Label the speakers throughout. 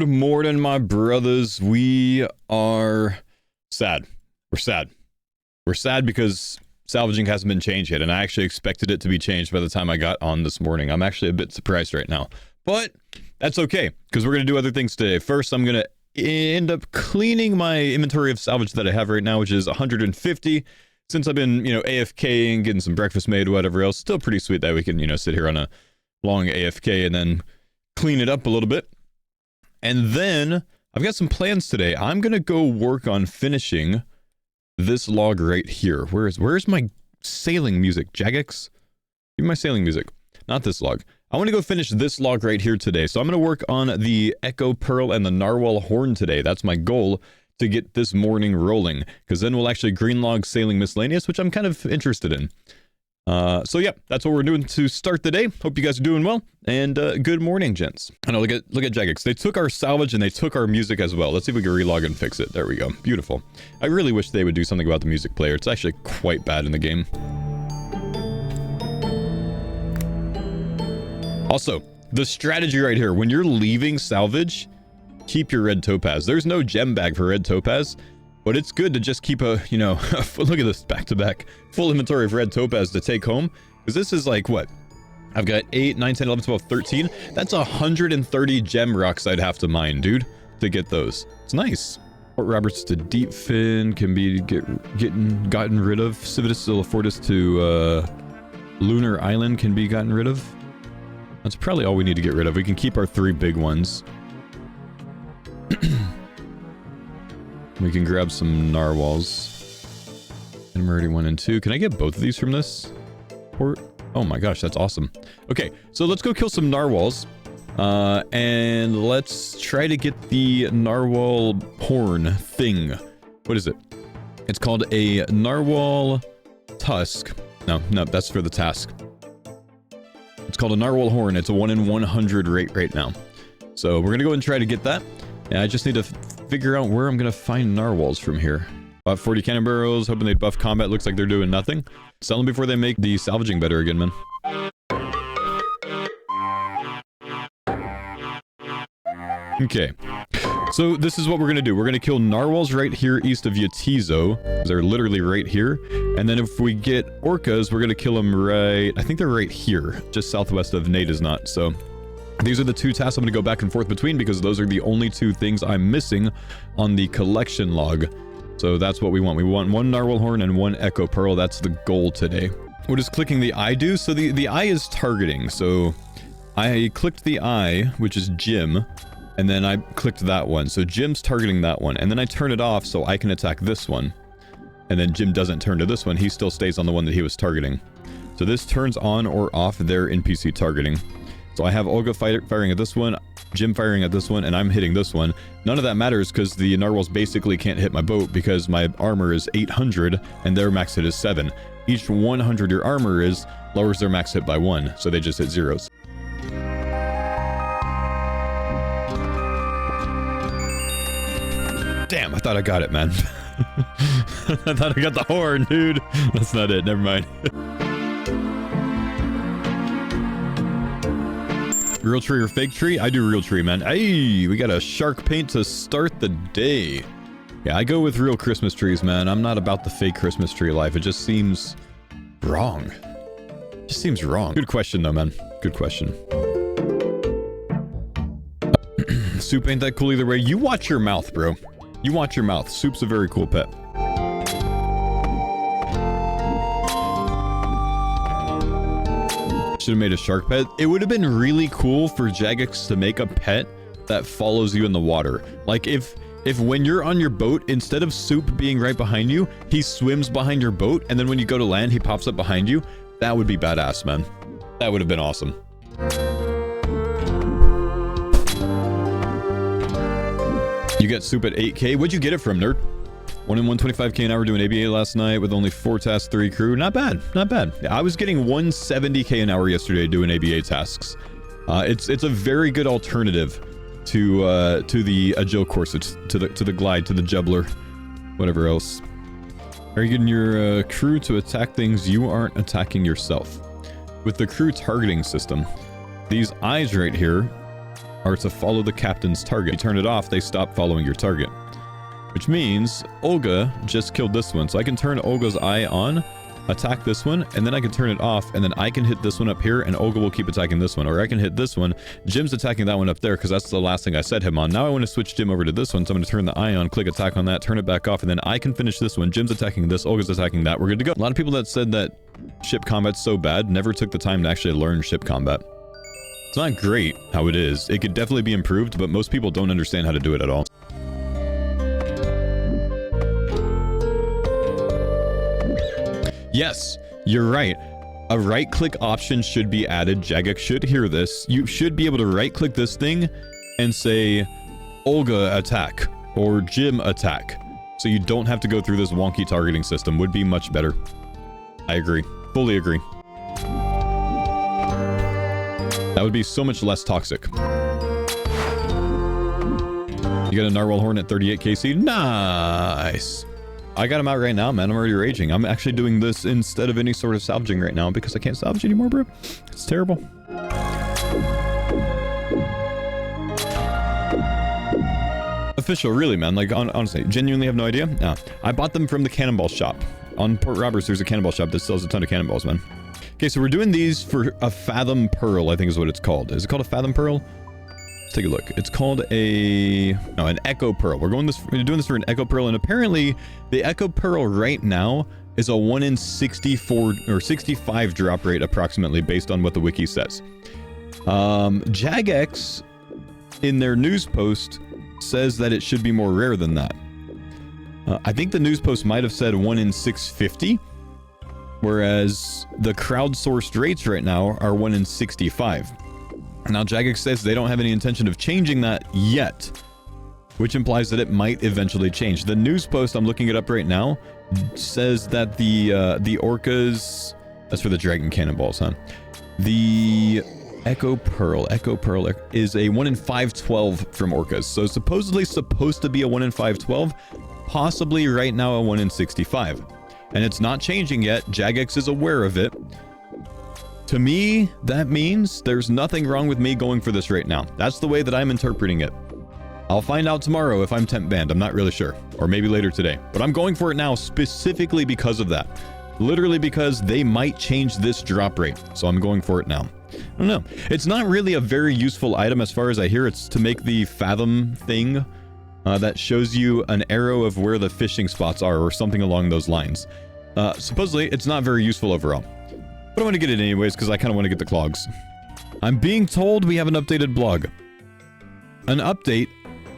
Speaker 1: Good morning, my brothers. We are sad. We're sad. We're sad because salvaging hasn't been changed yet, and I actually expected it to be changed by the time I got on this morning. I'm actually a bit surprised right now, but that's okay, because we're going to do other things today. First, I'm going to end up cleaning my inventory of salvage that I have right now, which is 150. Since I've been, AFKing, getting some breakfast made, whatever else, still pretty sweet that we can, sit here on a long AFK and then clean it up a little bit. And then I've got some plans today. I'm going to go work on finishing this log right here. Where's my sailing music? Jagex? Give me my sailing music. Not this log. I want to go finish this log right here today. So I'm going to work on the Echo Pearl and the Narwhal Horn today. That's my goal to get this morning rolling, because then we'll actually green log sailing miscellaneous, which I'm kind of interested in. So yeah, that's what we're doing to start the day. Hope you guys are doing well, and good morning, gents. I know, look at Jagex. They took our salvage and they took our music as well. Let's see if we can relog and fix it. There we go. Beautiful. I really wish they would do something about the music player. It's actually quite bad in the game. Also, the strategy right here, when you're leaving salvage, keep your red topaz. There's no gem bag for red topaz, but it's good to just keep a, look at this back-to-back full inventory of red topaz to take home, because this is like, what? I've got 8, 9, 10, 11, 12, 13. That's 130 gem rocks I'd have to mine, dude, to get those. It's nice. Port Roberts to Deep Fin can be gotten rid of. Civitas Illifortis to Lunar Island can be gotten rid of. That's probably all we need to get rid of. We can keep our 3 big ones. We can grab some narwhals. And we're already 1 and 2. Can I get both of these from this port? Oh my gosh, that's awesome. Okay, so let's go kill some narwhals. And let's try to get the narwhal horn thing. What is it? It's called a narwhal tusk. No, that's for the task. It's called a narwhal horn. It's a 1 in 100 rate right now. So we're gonna go and try to get that. And I just need to figure out where I'm gonna find narwhals from here. Bought 40 cannon barrels, hoping they buff combat. Looks like they're doing nothing. Sell them before they make the salvaging better again, man. Okay. So this is what we're gonna do. We're gonna kill narwhals right here east of Yatizo. They're literally right here. And then if we get orcas, we're gonna kill them right... I think they're right here, just southwest of Nate is not, so... These are the 2 tasks I'm going to go back and forth between, because those are the only 2 things I'm missing on the collection log. So that's what we want. We want 1 narwhal horn and 1 echo pearl. That's the goal today. What does clicking the eye do? So the eye is targeting. So I clicked the eye, which is Jim, and then I clicked that one. So Jim's targeting that one. And then I turn it off so I can attack this one. And then Jim doesn't turn to this one. He still stays on the one that he was targeting. So this turns on or off their NPC targeting. So I have Olga firing at this one, Jim firing at this one, and I'm hitting this one. None of that matters because the narwhals basically can't hit my boat because my armor is 800 and their max hit is 7. Each 100 your armor is lowers their max hit by 1, so they just hit zeros. Damn, I thought I got it, man. I thought I got the horn, dude. That's not it, never mind. Real tree or fake tree? I do real tree, man. Hey, we got a shark paint to start the day. Yeah, I go with real Christmas trees, man. I'm not about the fake Christmas tree life. It just seems wrong. It just seems wrong. Good question, though, man. Good question. Soup ain't that cool either way. You watch your mouth, bro. You watch your mouth. Soup's a very cool pet. Should have made a shark pet. It would have been really cool for Jagex to make a pet that follows you in the water. Like if when you're on your boat, instead of Soup being right behind you, he swims behind your boat, and then when you go to land, he pops up behind you. That would be badass, man. That would have been awesome. You get Soup at 8K. What'd you get it from, nerd? 1 in 125k an hour doing ABA last night with only 4 tasks, 3 crew. Not bad, not bad. Yeah, I was getting 170k an hour yesterday doing ABA tasks. It's a very good alternative to the agile course, to the glide, to the jubbler, whatever else. Are you getting your crew to attack things you aren't attacking yourself? With the crew targeting system, these eyes right here are to follow the captain's target. If you turn it off, they stop following your target. Which means Olga just killed this one. So I can turn Olga's eye on, attack this one, and then I can turn it off, and then I can hit this one up here, and Olga will keep attacking this one. Or I can hit this one. Jim's attacking that one up there, because that's the last thing I set him on. Now I want to switch Jim over to this one, so I'm going to turn the eye on, click attack on that, turn it back off, and then I can finish this one. Jim's attacking this, Olga's attacking that. We're good to go. A lot of people that said that ship combat's so bad never took the time to actually learn ship combat. It's not great how it is. It could definitely be improved, but most people don't understand how to do it at all. Yes, you're right. A right-click option should be added. Jagex should hear this. You should be able to right-click this thing and say, Olga attack, or Jim attack. So you don't have to go through this wonky targeting system. Would be much better. I agree. Fully agree. That would be so much less toxic. You got a Narwhal Horn at 38 KC? Nice! I got him out right now, man. I'm already raging. I'm actually doing this instead of any sort of salvaging right now because I can't salvage anymore, bro. It's terrible. Official, really, man. Like, honestly, genuinely have no idea. Yeah. I bought them from the cannonball shop. On Port Roberts, there's a cannonball shop that sells a ton of cannonballs, man. Okay, so we're doing these for a Fathom Pearl, I think is what it's called. Is it called a Fathom Pearl? Let's take a look. It's called an Echo Pearl. We're doing this for an Echo Pearl, and apparently the Echo Pearl right now is a 1 in 64 or 65 drop rate approximately based on what the wiki says. Jagex in their news post says that it should be more rare than that. I think the news post might have said 1 in 650, whereas the crowdsourced rates right now are 1 in 65. Now, Jagex says they don't have any intention of changing that yet, which implies that it might eventually change. The news post, I'm looking it up right now, says that the orcas... That's for the dragon cannonballs, huh? The Echo Pearl is a 1 in 512 from orcas. So supposedly supposed to be a 1 in 512, possibly right now a 1 in 65. And it's not changing yet. Jagex is aware of it. To me, that means there's nothing wrong with me going for this right now. That's the way that I'm interpreting it. I'll find out tomorrow if I'm temp banned. I'm not really sure. Or maybe later today. But I'm going for it now specifically because of that. Literally because they might change this drop rate. So I'm going for it now. I don't know. It's not really a very useful item as far as I hear. It's to make the Fathom thing that shows you an arrow of where the fishing spots are or something along those lines. Supposedly, it's not very useful overall. But I want to get it anyways because I kind of want to get the clogs. I'm being told we have an updated blog. An update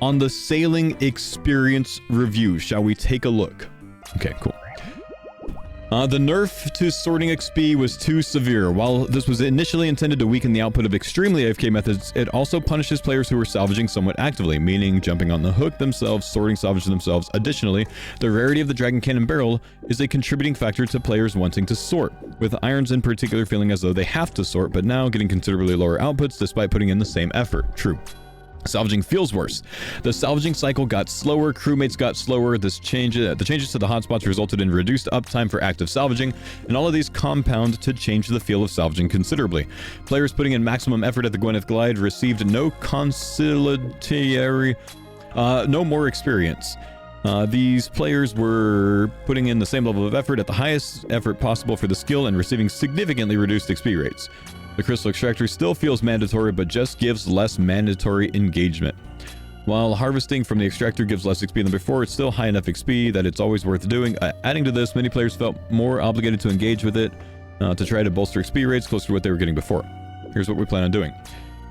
Speaker 1: on the sailing experience review. Shall we take a look? Okay, cool. The nerf to sorting XP was too severe. While this was initially intended to weaken the output of extremely AFK methods, it also punishes players who were salvaging somewhat actively, meaning jumping on the hook themselves, sorting salvage themselves. Additionally, the rarity of the Dragon Cannon Barrel is a contributing factor to players wanting to sort, with irons in particular feeling as though they have to sort, but now getting considerably lower outputs despite putting in the same effort. True. Salvaging feels worse. The salvaging cycle got slower, crewmates got slower. The changes to the hotspots resulted in reduced uptime for active salvaging, and all of these compound to change the feel of salvaging considerably. Players putting in maximum effort at the Gwyneth Glide received no conciliatory, no more experience. These players were putting in the same level of effort at the highest effort possible for the skill and receiving significantly reduced XP rates. The Crystal Extractor still feels mandatory, but just gives less mandatory engagement. While harvesting from the extractor gives less XP than before, it's still high enough XP that it's always worth doing. Adding to this, many players felt more obligated to engage with it to try to bolster XP rates closer to what they were getting before. Here's what we plan on doing.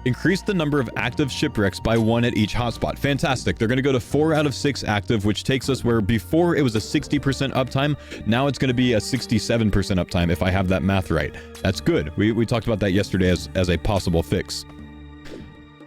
Speaker 1: Increase the number of active shipwrecks by 1 at each hotspot. Fantastic. They're going to go to 4 out of 6 active, which takes us where before it was a 60% uptime. Now it's going to be a 67% uptime if I have that math right. That's good. We talked about that yesterday as a possible fix.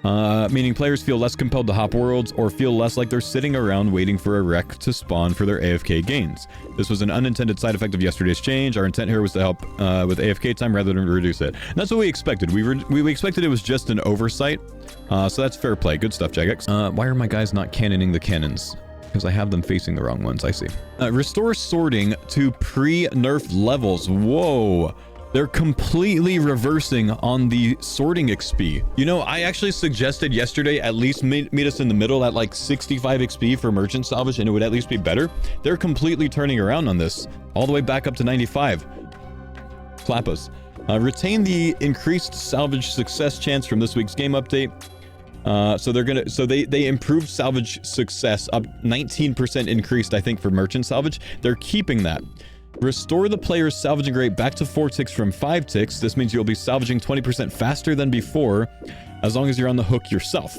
Speaker 1: Meaning players feel less compelled to hop worlds or feel less like they're sitting around waiting for a wreck to spawn for their AFK gains. This was an unintended side effect of yesterday's change. Our intent here was to help with AFK time rather than reduce it. And that's what we expected. We expected it was just an oversight. So that's fair play. Good stuff, Jagex. Why are my guys not cannoning the cannons? Because I have them facing the wrong ones. I see. Restore sorting to pre-nerf levels. Whoa. They're completely reversing on the sorting XP. You know, I actually suggested yesterday at least meet us in the middle at like 65 XP for merchant salvage, and it would at least be better. They're completely turning around on this, all the way back up to 95. Clap us. Retain the increased salvage success chance from this week's game update. So they improved salvage success up 19% increased, I think, for merchant salvage. They're keeping that. Restore the player's salvaging rate back to 4 ticks from 5 ticks. This means you'll be salvaging 20% faster than before, as long as you're on the hook yourself.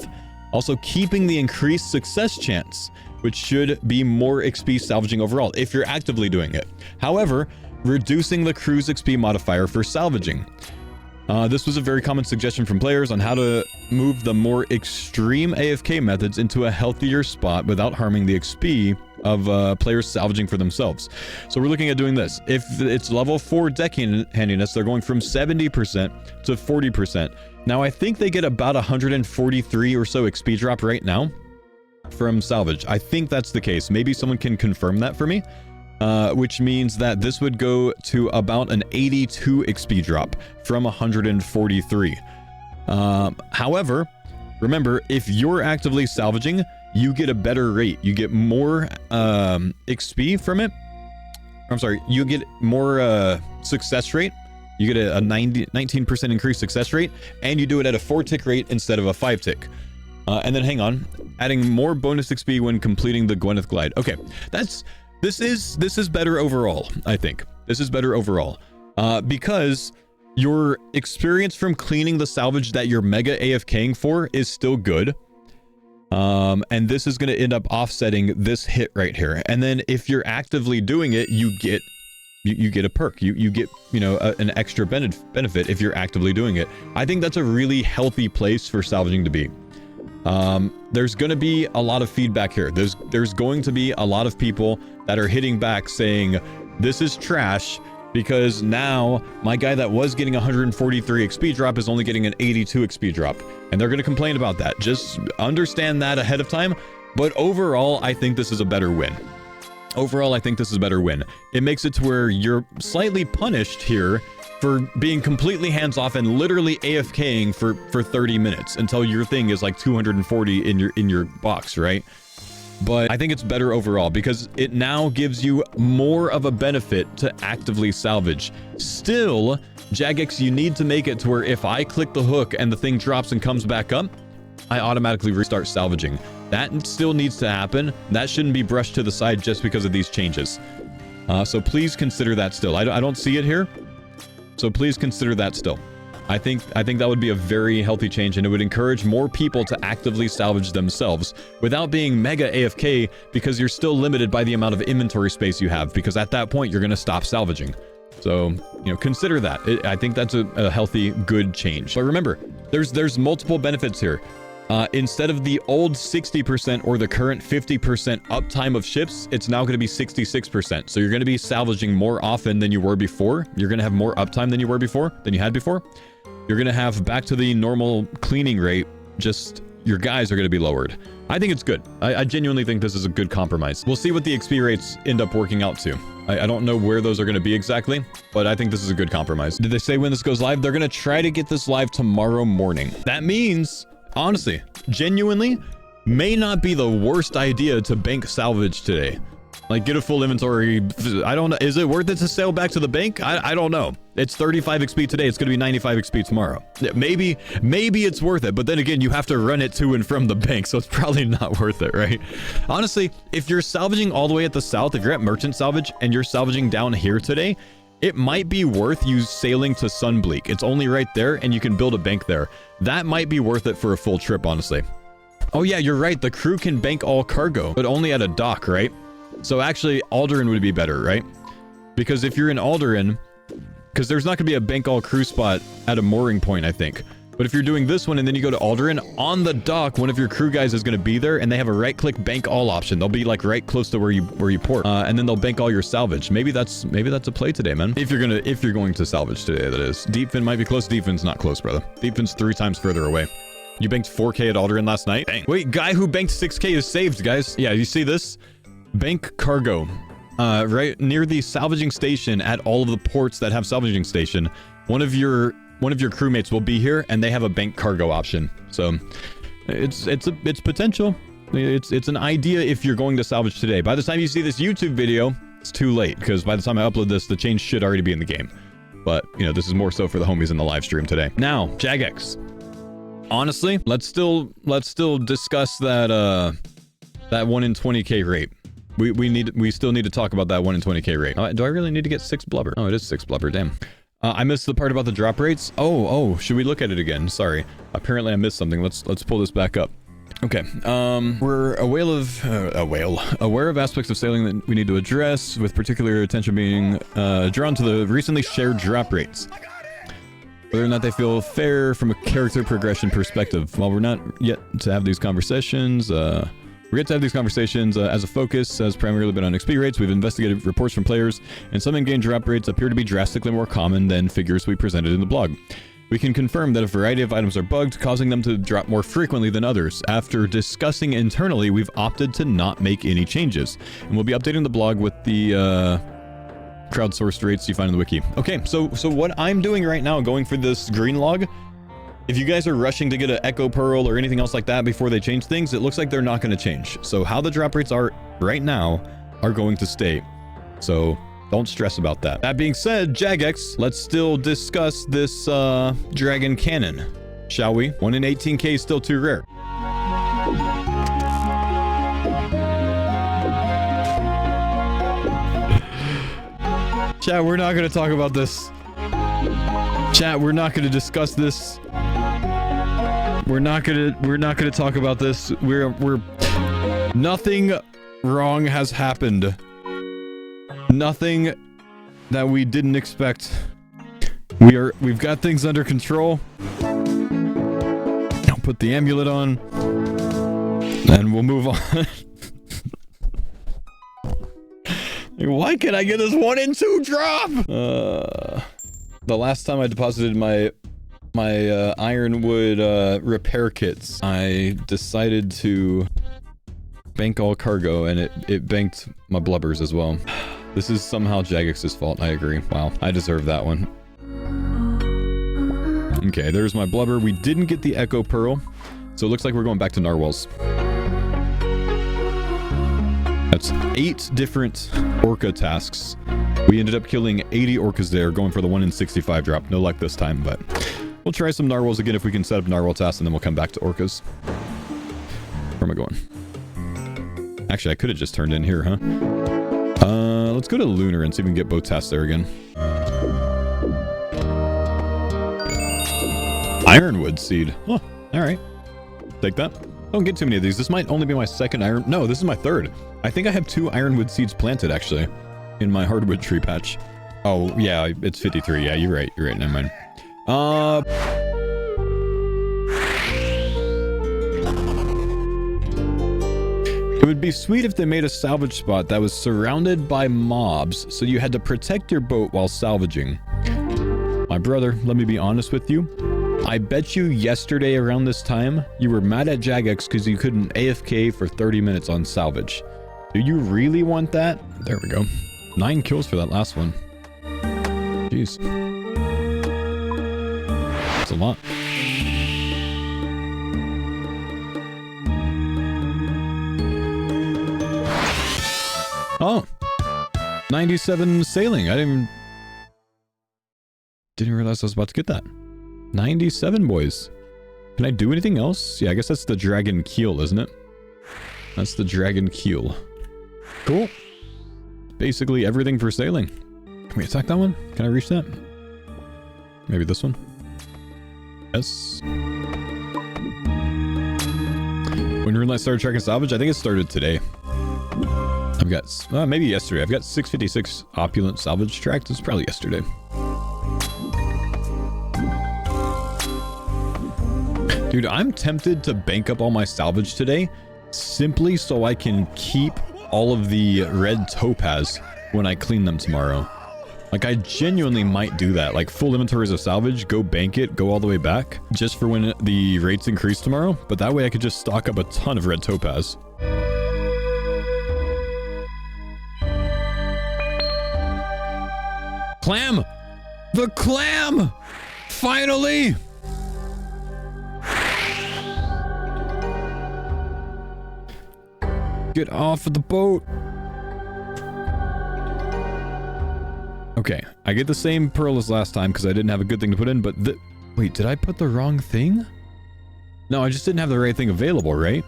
Speaker 1: Also keeping the increased success chance, which should be more XP salvaging overall if you're actively doing it. However, reducing the cruise XP modifier for salvaging. This was a very common suggestion from players on how to move the more extreme AFK methods into a healthier spot without harming the XP of players salvaging for themselves. So we're looking at doing this. If it's level 4 deck handiness, they're going from 70% to 40%. Now I think they get about 143 or so XP drop right now from salvage. I think that's the case. Maybe someone can confirm that for me. Which means that this would go to about an 82 XP drop from 143. However, remember, if you're actively salvaging, you get a better rate. You get more XP from it. I'm sorry, you get more success rate. You get a 19% increased success rate, and you do it at a 4-tick rate instead of a 5-tick. And then hang on, adding more bonus XP when completing the Gwyneth Glide. Okay, this is better overall, I think. This is better overall. Because your experience from cleaning the salvage that you're mega AFKing for is still good. And this is going to end up offsetting this hit right here. And then if you're actively doing it, you get a perk. You get, you know, an extra benefit if you're actively doing it. I think that's a really healthy place for salvaging to be. There's going to be a lot of feedback here. There's going to be a lot of people that are hitting back saying, this is trash, because now my guy that was getting 143 XP drop is only getting an 82 XP drop. And they're going to complain about that. Just understand that ahead of time. But overall, I think this is a better win. Overall, I think this is a better win. It makes it to where you're slightly punished here for being completely hands-off and literally AFKing for 30 minutes until your thing is like 240 in your box, right? But I think it's better overall because it now gives you more of a benefit to actively salvage. Still, Jagex, you need to make it to where if I click the hook and the thing drops and comes back up, I automatically restart salvaging. That still needs to happen. That shouldn't be brushed to the side just because of these changes. So please consider that still. I don't see it here. So please consider that still. I think that would be a very healthy change, and it would encourage more people to actively salvage themselves without being mega AFK, because you're still limited by the amount of inventory space you have, because at that point you're going to stop salvaging. So, you know, consider that. I think that's a healthy, good change. But remember, there's multiple benefits here. Instead of the old 60% or the current 50% uptime of ships, it's now going to be 66%. So you're going to be salvaging more often than you were before. You're going to have more uptime than you had before. You're going to have back to the normal cleaning rate. Just your guys are going to be lowered. I think it's good. I genuinely think this is a good compromise. We'll see what the XP rates end up working out to. I don't know where those are going to be exactly, but I think this is a good compromise. Did they say when this goes live? They're going to try to get this live tomorrow morning. That means, honestly, genuinely, may not be the worst idea to bank salvage today. Like, get a full inventory. I don't know. Is it worth it to sail back to the bank? I don't know. It's 35 XP today. It's going to be 95 XP tomorrow. Maybe it's worth it. But then again, you have to run it to and from the bank. So it's probably not worth it, right? Honestly, if you're salvaging all the way at the south, if you're at merchant salvage and you're salvaging down here today, it might be worth you sailing to Sunbleak. It's only right there and you can build a bank there. That might be worth it for a full trip, honestly. Oh yeah, you're right. The crew can bank all cargo, but only at a dock, right? So actually, Alderaan would be better, right? Because if you're in Alderaan, because there's not going to be a bank all crew spot at a mooring point, I think. But if you're doing this one and then you go to Alderaan, on the dock, one of your crew guys is going to be there, and they have a right-click bank all option. They'll be like right close to where you port, and then they'll bank all your salvage. Maybe that's a play today, man. If you're going to salvage today, that is. Deepfin might be close. Deepfin's not close, brother. Deepfin's 3 times further away. You banked 4K at Alderaan last night? Dang. Wait, guy who banked 6K is saved, guys. Yeah, you see this? Bank cargo. right near the salvaging station at all of the ports that have salvaging station. One of your crewmates will be here, and they have a bank cargo option. So it's potential. It's an idea if you're going to salvage today. By the time you see this YouTube video, it's too late, because by the time I upload this, the change should already be in the game. But, you know, this is more so for the homies in the live stream today. Now, Jagex. Honestly, let's still discuss that that 1 in 20k rate. We still need to talk about that 1 in 20k rate. Do I really need to get 6 blubber? Oh, it is 6 blubber, damn. I missed the part about the drop rates. Oh, should we look at it again? Sorry. Apparently I missed something. Let's pull this back up. Okay, we're aware of aspects of sailing that we need to address, with particular attention being drawn to the recently shared drop rates. Whether or not they feel fair from a character progression perspective. While we're not yet to have these conversations, as a focus has primarily been on XP rates. We've investigated reports from players, and some in-game drop rates appear to be drastically more common than figures we presented in the blog. We can confirm that a variety of items are bugged, causing them to drop more frequently than others. After discussing internally, we've opted to not make any changes, and we'll be updating the blog with the crowdsourced rates you find in the wiki. Okay, so what I'm doing right now, going for this green log, if you guys are rushing to get an Echo Pearl or anything else like that before they change things, it looks like they're not going to change. So how the drop rates are right now are going to stay. So don't stress about that. That being said, Jagex, let's still discuss this dragon cannon, shall we? 1 in 18k is still too rare. Chat, we're not going to talk about this. Chat, we're not going to discuss this. We're not gonna talk about this. We're nothing wrong has happened. Nothing that we didn't expect. We've got things under control. I'll put the amulet on, and we'll move on. Why can't I get this 1 in 2 drop? The last time I deposited my ironwood repair kits, I decided to bank all cargo, and it banked my blubbers as well. This is somehow Jagex's fault. I agree. Wow, I deserve that one. Okay, there's my blubber. We didn't get the Echo Pearl, so it looks like we're going back to narwhals. That's 8 different orca tasks. We ended up killing 80 orcas there, going for the 1 in 65 drop. No luck this time, but we'll try some narwhals again if we can set up narwhal tasks, and then we'll come back to orcas. Where am I going? Actually, I could have just turned in here, huh? Let's go to Lunar and see if we can get both tasks there again. Ironwood seed. Huh, alright. Take that. Don't get too many of these. This might only be my second iron... No, this is my third. I think I have 2 ironwood seeds planted, actually, in my hardwood tree patch. Oh, yeah, it's 53. Yeah, you're right. You're right. Never mind. It would be sweet if they made a salvage spot that was surrounded by mobs, so you had to protect your boat while salvaging. My brother, let me be honest with you. I bet you yesterday around this time, you were mad at Jagex because you couldn't AFK for 30 minutes on salvage. Do you really want that? There we go. 9 kills for that last one. Jeez. That's a lot. Oh, 97 sailing. I didn't realize I was about to get that. 97, boys. Can I do anything else? Yeah, I guess that's the dragon keel, isn't it? That's the dragon keel. Cool. Basically everything for sailing. Can we attack that one? Can I reach that? Maybe this one? Yes. When did I start tracking salvage? I think it started today. I've got, maybe yesterday. I've got 656 opulent salvage tracked. It's probably yesterday. Dude, I'm tempted to bank up all my salvage today simply so I can keep all of the red topaz when I clean them tomorrow. Like, I genuinely might do that. Like, full inventories of salvage, go bank it, go all the way back, just for when the rates increase tomorrow. But that way I could just stock up a ton of red topaz. Clam! The clam! Finally! Get off of the boat. Okay, I get the same pearl as last time because I didn't have a good thing to put in, but wait, did I put the wrong thing? No, I just didn't have the right thing available, right?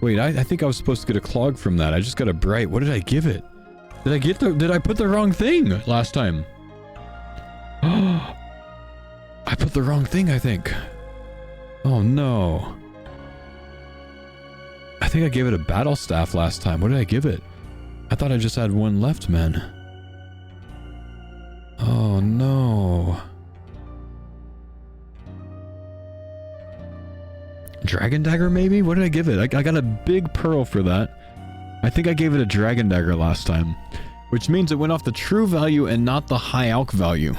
Speaker 1: Wait, I think I was supposed to get a clog from that. I just got a bright. What did I give it? Did I put the wrong thing last time? Oh, I put the wrong thing, I think. Oh no. I think I gave it a battle staff last time. What did I give it? I thought I just had one left, man. Oh no. Dragon dagger maybe? What did I give it? I got a big pearl for that. I think I gave it a dragon dagger last time, which means it went off the true value and not the high alch value.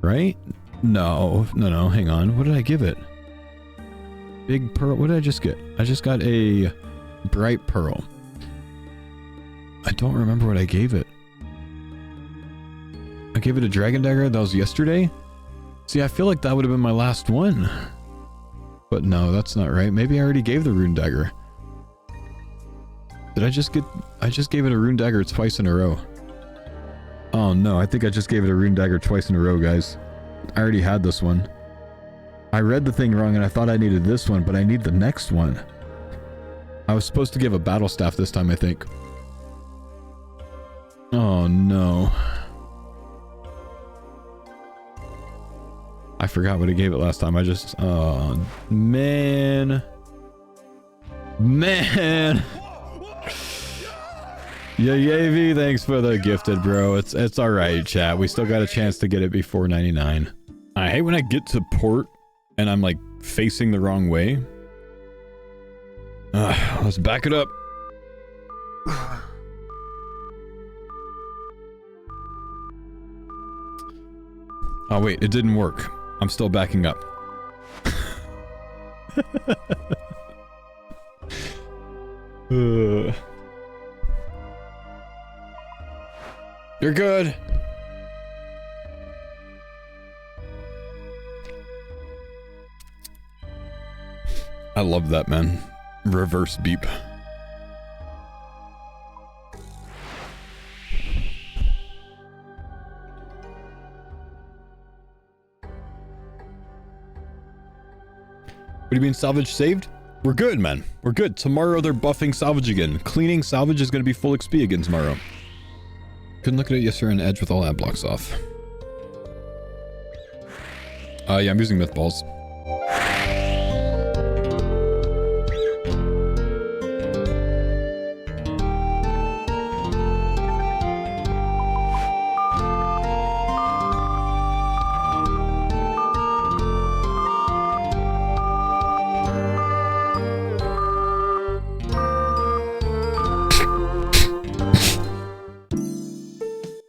Speaker 1: Right? No, hang on. What did I give it? Big pearl. What did I just get? I just got a bright pearl. I don't remember what I gave it. I gave it a dragon dagger. That was yesterday. See, I feel like that would have been my last one. But no, that's not right. Maybe I already gave the rune dagger. Did I just gave it a rune dagger twice in a row. Oh no, I think I just gave it a rune dagger twice in a row, guys. I already had this one. I read the thing wrong and I thought I needed this one, but I need the next one. I was supposed to give a battle staff this time, I think. Oh no. I forgot what I gave it last time. Oh man. Man. Yeah, Yavi, thanks for the gifted, bro. It's alright, chat. We still got a chance to get it before 99. I hate when I get to port and I'm like facing the wrong way. Let's back it up. Oh wait, it didn't work. I'm still backing up. You're good. I love that, man. Reverse beep. What do you mean salvage saved? We're good, man. We're good. Tomorrow they're buffing salvage again. Cleaning salvage is going to be full XP again tomorrow. Couldn't look at it yesterday on Edge with all ad blocks off. Yeah, I'm using myth balls.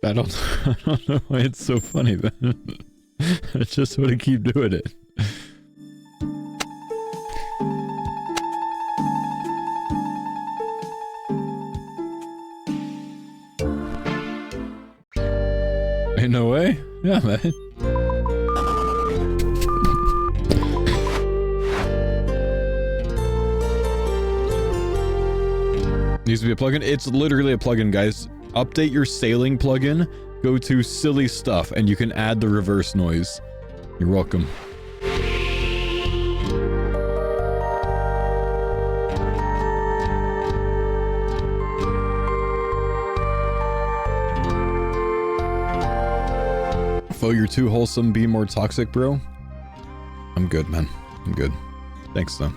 Speaker 1: I don't know why it's so funny, but I just want to keep doing it. Ain't no way? Yeah, man. Needs to be a plugin? It's literally a plugin, guys. Update your sailing plugin, go to silly stuff, and you can add the reverse noise. You're welcome. Faux, you're too wholesome, be more toxic, bro. I'm good, man. I'm good. Thanks, though.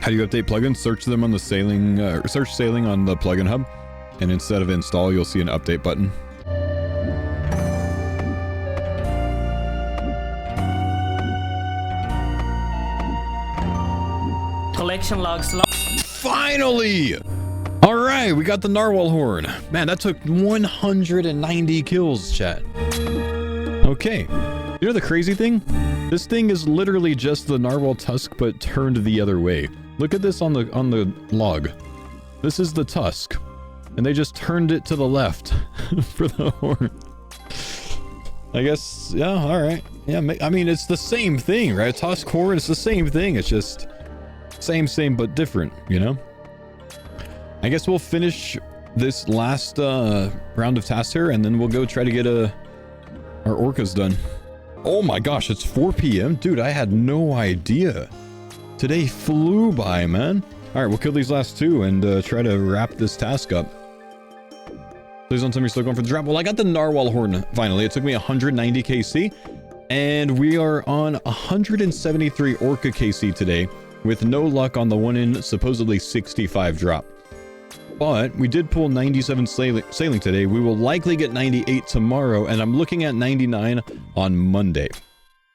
Speaker 1: How do you update plugins? Search them on the sailing, search sailing on the plugin hub, and instead of install, you'll see an update button.
Speaker 2: Collection logs.
Speaker 1: Finally! All right, we got the narwhal horn. Man, that took 190 kills, chat. Okay. You know the crazy thing? This thing is literally just the narwhal tusk, but turned the other way. Look at this on the log. This is the tusk. and they just turned it to the left for the horn. I guess, yeah, all right. Yeah, I mean, it's the same thing, right? Tusk horn, it's the same thing. It's just same, but different, you know? I guess we'll finish this last round of tasks here, and then we'll go try to get our orcas done. Oh my gosh, it's 4 p.m.? Dude, I had no idea. Today flew by, man. All right, we'll kill these last two and try to wrap this task up. Please don't tell me you're still going for the drop. Well, I got the narwhal horn finally. It took me 190 KC, and we are on 173 orca KC today with no luck on the one in supposedly 65 drop. But we did pull 97 sailing today. We will likely get 98 tomorrow, and I'm looking at 99 on Monday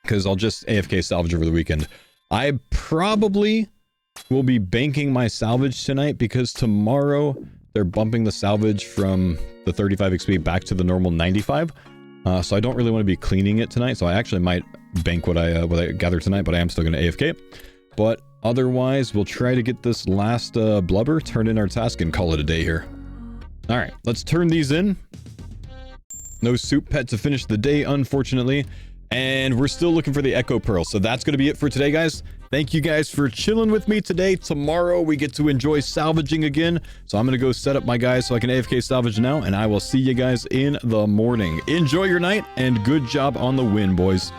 Speaker 1: because I'll just AFK salvage over the weekend. I probably will be banking my salvage tonight because tomorrow they're bumping the salvage from the 35 XP back to the normal 95. So I don't really want to be cleaning it tonight. So I actually might bank what I gather tonight, but I am still going to AFK. But otherwise, we'll try to get this last blubber, turn in our task, and call it a day here. All right, let's turn these in. No soup pet to finish the day, unfortunately. And we're still looking for the Echo Pearl. So that's going to be it for today, guys. Thank you guys for chilling with me today. Tomorrow, we get to enjoy salvaging again. So I'm going to go set up my guys so I can AFK salvage now. And I will see you guys in the morning. Enjoy your night and good job on the win, boys.